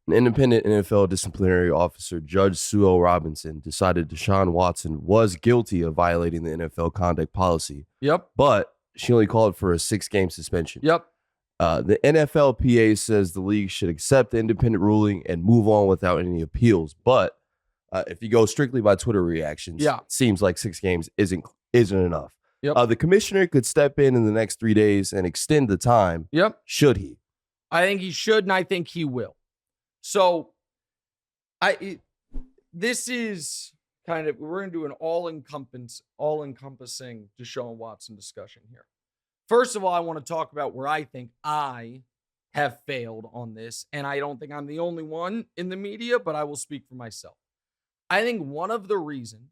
An independent NFL disciplinary officer, Judge Sue L. Robinson, decided Deshaun Watson was guilty of violating the NFL conduct policy. Yep. But she only called for a 6-game suspension. Yep. The NFLPA says the league should accept the independent ruling and move on without any appeals. But if you go strictly by Twitter reactions, it seems like 6 games isn't enough. Yep. The commissioner could step in the next 3 days and extend the time. Yep. Should he? I think he should, and I think he will. So, this is kind of, we're going to do an all-encompassing Deshaun Watson discussion here. First of all, I want to talk about where I think I have failed on this, and I don't think I'm the only one in the media, but I will speak for myself. I think one of the reasons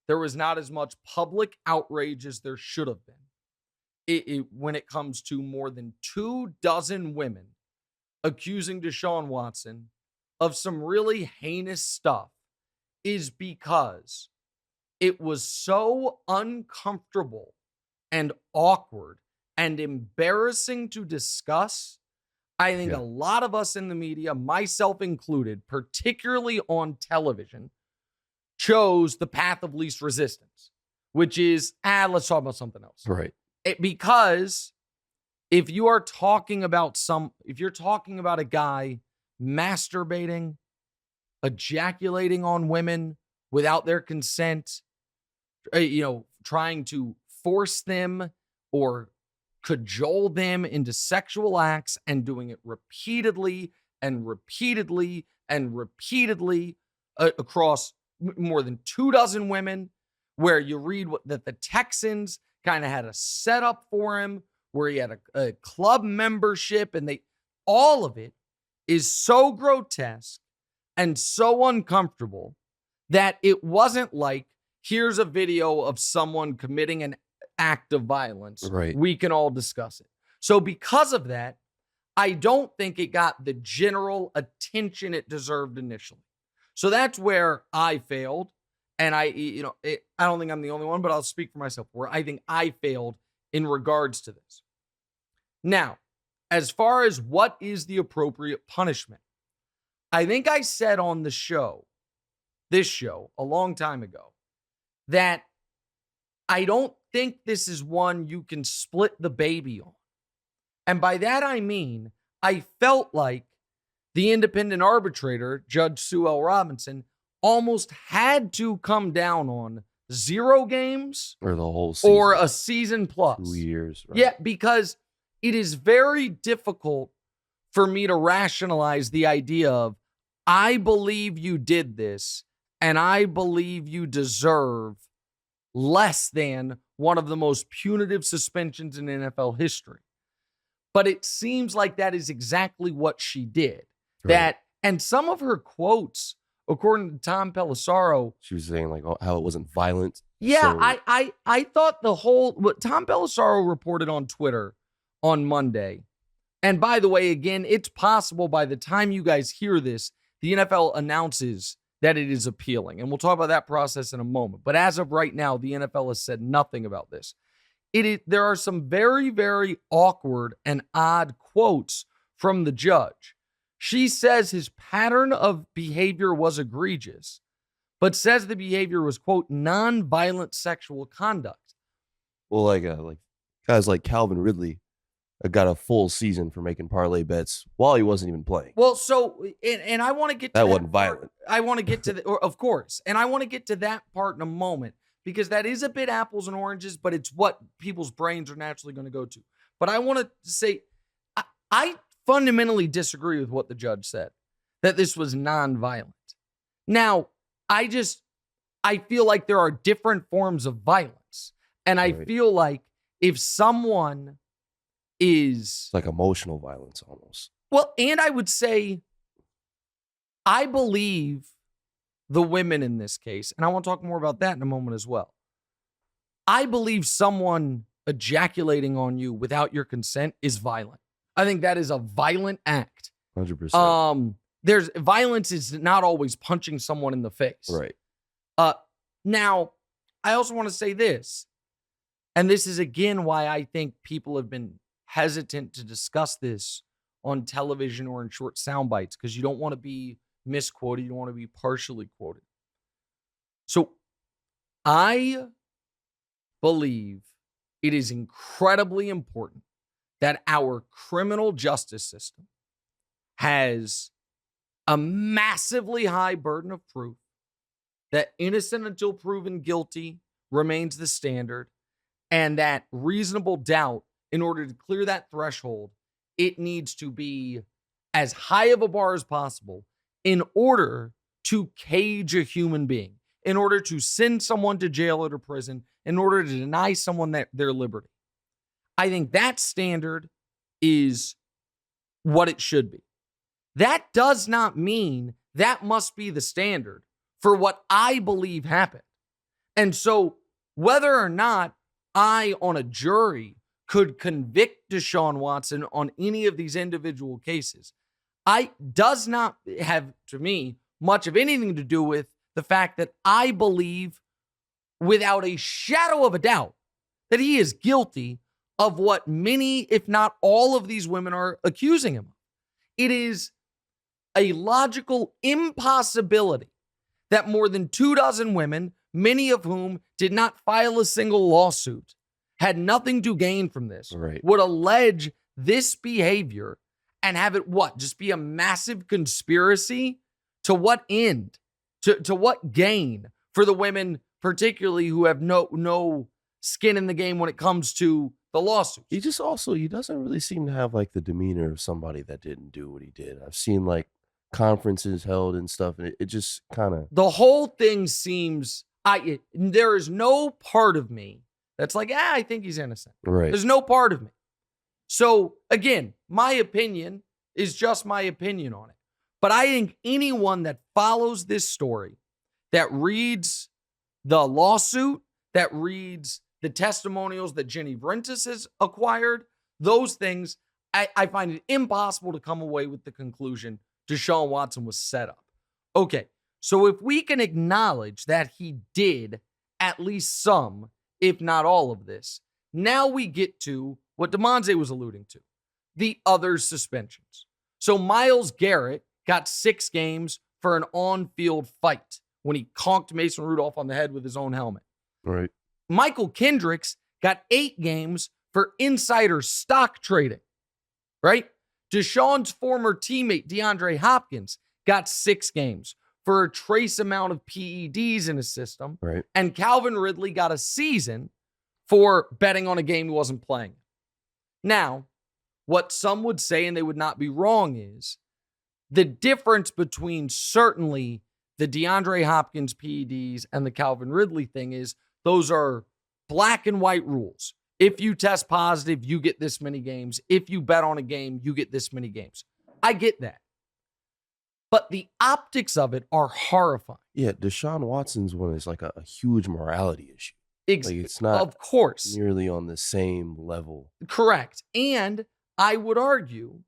there was not as much public outrage as there should have been when it comes to more than 24 women accusing Deshaun Watson of some really heinous stuff is because it was so uncomfortable and awkward and embarrassing to discuss. I think a lot of us in the media, myself included, particularly on television, chose the path of least resistance, which is, let's talk about something else. Right. Because if you're talking about a guy masturbating, ejaculating on women without their consent, trying to force them or cajole them into sexual acts and doing it repeatedly and repeatedly and repeatedly across more than 24 women, where you read that the Texans kind of had a setup for him, where he had a club membership, and all of it is so grotesque and so uncomfortable that it wasn't like, here's a video of someone committing an act of violence. Right. We can all discuss it. So because of that, I don't think it got the general attention it deserved initially. So that's where I failed. And I don't think I'm the only one, but I'll speak for myself, where I think I failed in regards to this. Now, as far as what is the appropriate punishment, I think I said on this show, a long time ago, that I don't think this is one you can split the baby on. And by that I mean, I felt like the independent arbitrator, Judge Sue L. Robinson, almost had to come down on 0 games or the whole season, or a season plus 2 years. Right? Yeah, because it is very difficult for me to rationalize the idea of, I believe you did this and I believe you deserve less than one of the most punitive suspensions in NFL history. But it seems like that is exactly what she did. Right. And some of her quotes, according to Tom Pelissero, she was saying like how it wasn't violent. Yeah, so. I thought what Tom Pelissero reported on Twitter on Monday. And by the way, again, it's possible by the time you guys hear this, the NFL announces that it is appealing. And we'll talk about that process in a moment. But as of right now, the NFL has said nothing about this. There are some very, very awkward and odd quotes from the judge. She says his pattern of behavior was egregious, but says the behavior was, quote, non-violent sexual conduct. Well, like guys like Calvin Ridley got a full season for making parlay bets while he wasn't even playing. Well, so, and I want to get to that wasn't violent. I want to get to of course, and I want to get to that part in a moment, because that is a bit apples and oranges, but it's what people's brains are naturally going to go to. But I want to say, I fundamentally disagree with what the judge said, that this was non-violent. Now, I feel like there are different forms of violence. And I feel like if someone is... like emotional violence almost. Well, and I would say, I believe the women in this case, and I want to talk more about that in a moment as well. I believe someone ejaculating on you without your consent is violent. I think that is a violent act. 100%. There's violence is not always punching someone in the face. Right. Now, I also want to say this, and this is again why I think people have been hesitant to discuss this on television or in short sound bites because you don't want to be misquoted. You don't want to be partially quoted. So I believe it is incredibly important that our criminal justice system has a massively high burden of proof, that innocent until proven guilty remains the standard, and that reasonable doubt, in order to clear that threshold, it needs to be as high of a bar as possible in order to cage a human being, in order to send someone to jail or to prison, in order to deny someone their liberty. I think that standard is what it should be. That does not mean that must be the standard for what I believe happened. And so whether or not I, on a jury, could convict Deshaun Watson on any of these individual cases, does not have, to me, much of anything to do with the fact that I believe without a shadow of a doubt that he is guilty of what many, if not all of these women are accusing him of. It is a logical impossibility that more than 24 women, many of whom did not file a single lawsuit, had nothing to gain from this, would allege this behavior and have it just be a massive conspiracy? To what end? To what gain for the women, particularly who have no skin in the game when it comes to the lawsuits? He doesn't really seem to have like the demeanor of somebody that didn't do what he did. I've seen like conferences held and stuff, and it just kind of, the whole thing seems, there is no part of me that's like, I think he's innocent. Right. There's no part of me. So again, my opinion is just my opinion on it. But I think anyone that follows this story, that reads the lawsuit, that reads the testimonials that Jenny Vrentas has acquired, those things, I find it impossible to come away with the conclusion Deshaun Watson was set up. Okay, so if we can acknowledge that he did at least some, if not all of this, now we get to what DeMonze was alluding to, the other suspensions. So Myles Garrett got 6 games for an on-field fight when he conked Mason Rudolph on the head with his own helmet. Right. Michael Kendricks got 8 games for insider stock trading. Right? Deshaun's former teammate, DeAndre Hopkins, got 6 games for a trace amount of PEDs in his system. Right. And Calvin Ridley got a season for betting on a game he wasn't playing. Now, what some would say, and they would not be wrong, is the difference between certainly the DeAndre Hopkins PEDs and the Calvin Ridley thing is those are black and white rules. If you test positive, you get this many games. If you bet on a game, you get this many games. I get that. But the optics of it are horrifying. Yeah, Deshaun Watson's one is like a huge morality issue. Like it's not, of course, nearly on the same level. Correct. And I would argue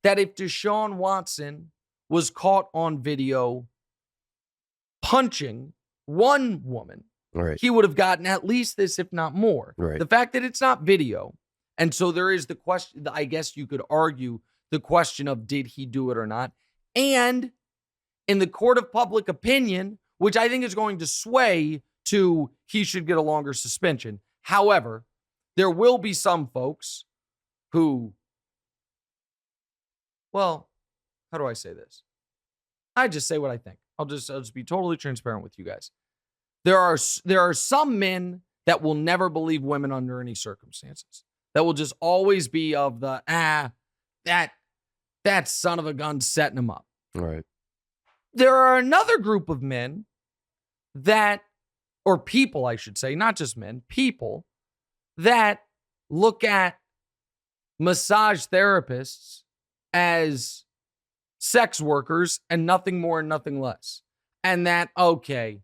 that if Deshaun Watson was caught on video punching one woman, he would have gotten at least this, if not more. Right. The fact that it's not video, and so there is the question, I guess you could argue the question of did he do it or not? And in the court of public opinion, which I think is going to sway to he should get a longer suspension. However, there will be some folks who, well, how do I say this? I just say what I think. I'll just be totally transparent with you guys. There are some men that will never believe women under any circumstances. That will just always be of the, that son of a gun setting him up. Right. There are another group of men that, or people, I should say, not just men, people that look at massage therapists as sex workers and nothing more and nothing less. And that, okay,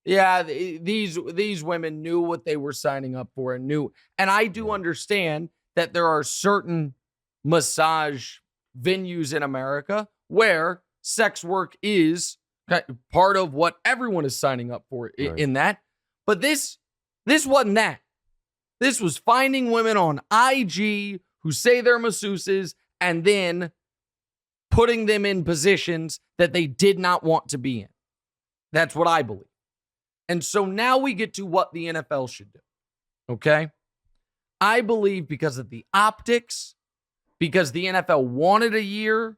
yeah, these women knew what they were signing up for and knew. And I do understand that there are certain massage venues in America where sex work is part of what everyone is signing up for in that. But this wasn't that. This was finding women on IG who say they're masseuses and then putting them in positions that they did not want to be in. That's what I believe. And so now we get to what the NFL should do. Okay? I believe because of the optics, because the NFL wanted a year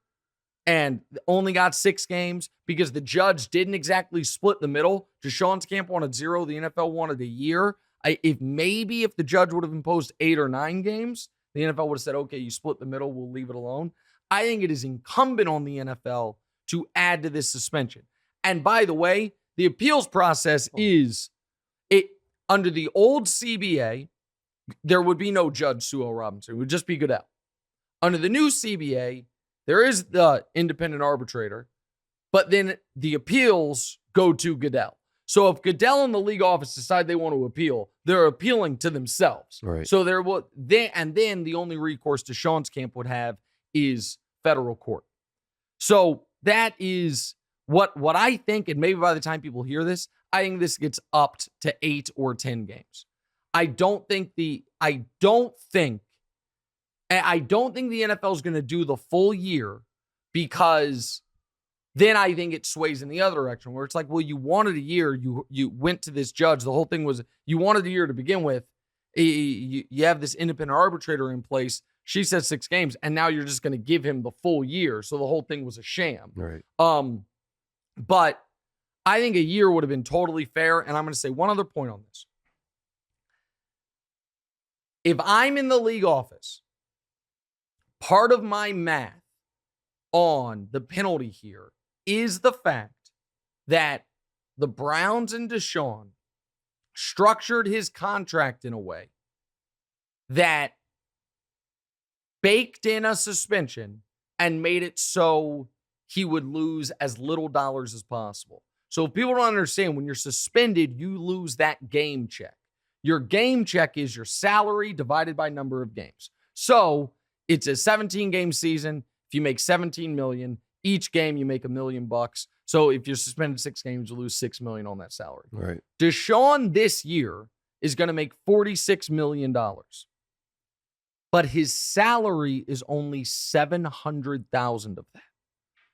and only got 6 games, because the judge didn't exactly split the middle. Deshaun's camp wanted 0. The NFL wanted a year. If the judge would have imposed 8 or 9 games, the NFL would have said, okay, you split the middle, we'll leave it alone. I think it is incumbent on the NFL to add to this suspension. And by the way, the appeals process is, under the old CBA, there would be no Judge Sue Robinson. It would just be Goodell. Under the new CBA, there is the independent arbitrator, but then the appeals go to Goodell. So if Goodell and the league office decide they want to appeal, they're appealing to themselves. Right. So then the only recourse Deshaun's camp would have is federal court. So that is what I think, and maybe by the time people hear this, I think this gets upped to 8 or 10 games. I don't think the NFL is going to do the full year, because then I think it sways in the other direction where it's like, well, you wanted a year. You went to this judge. The whole thing was you wanted a year to begin with. You have this independent arbitrator in place. She said 6 games, and now you're just going to give him the full year. So the whole thing was a sham. Right. But I think a year would have been totally fair. And I'm going to say one other point on this. If I'm in the league office, part of my math on the penalty here is the fact that the Browns and Deshaun structured his contract in a way that baked in a suspension and made it so he would lose as little dollars as possible. So if people don't understand, when you're suspended, you lose that game check. Your game check is your salary divided by number of games. So it's a 17-game season. If you make $17 million, each game you make $1 million. So if you're suspended 6 games, you lose $6 million on that salary. Right. Deshaun this year is going to make $46 million. But his salary is only $700,000 of that.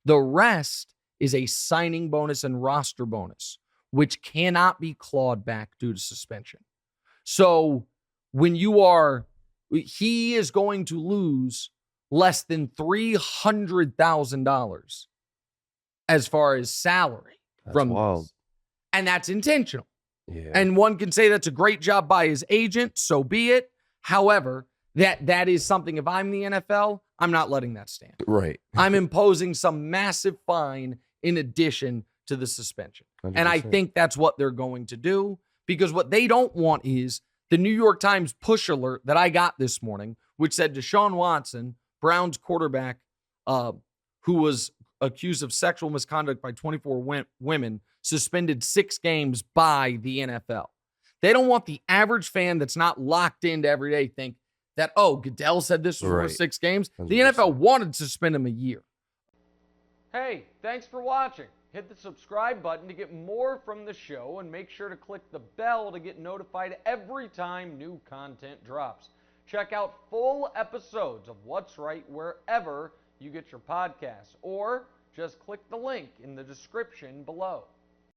The rest is a signing bonus and roster bonus, which cannot be clawed back due to suspension. So when he is going to lose less than $300,000 as far as salary. That's wild. This. And that's intentional. Yeah. And one can say that's a great job by his agent, so be it. However, that is something, if I'm the NFL, I'm not letting that stand. Right. I'm imposing some massive fine in addition to the suspension. 100%. And I think that's what they're going to do, because what they don't want is the New York Times push alert that I got this morning, which said Deshaun Watson, Browns quarterback, who was accused of sexual misconduct by 24 women, suspended 6 games by the NFL. They don't want the average fan that's not locked into every day think that, oh, Goodell said this was worth 6 games. 100%. The NFL wanted to suspend him a year. Hey, thanks for watching. Hit the subscribe button to get more from the show, and make sure to click the bell to get notified every time new content drops. Check out full episodes of What's Right wherever you get your podcasts, or just click the link in the description below.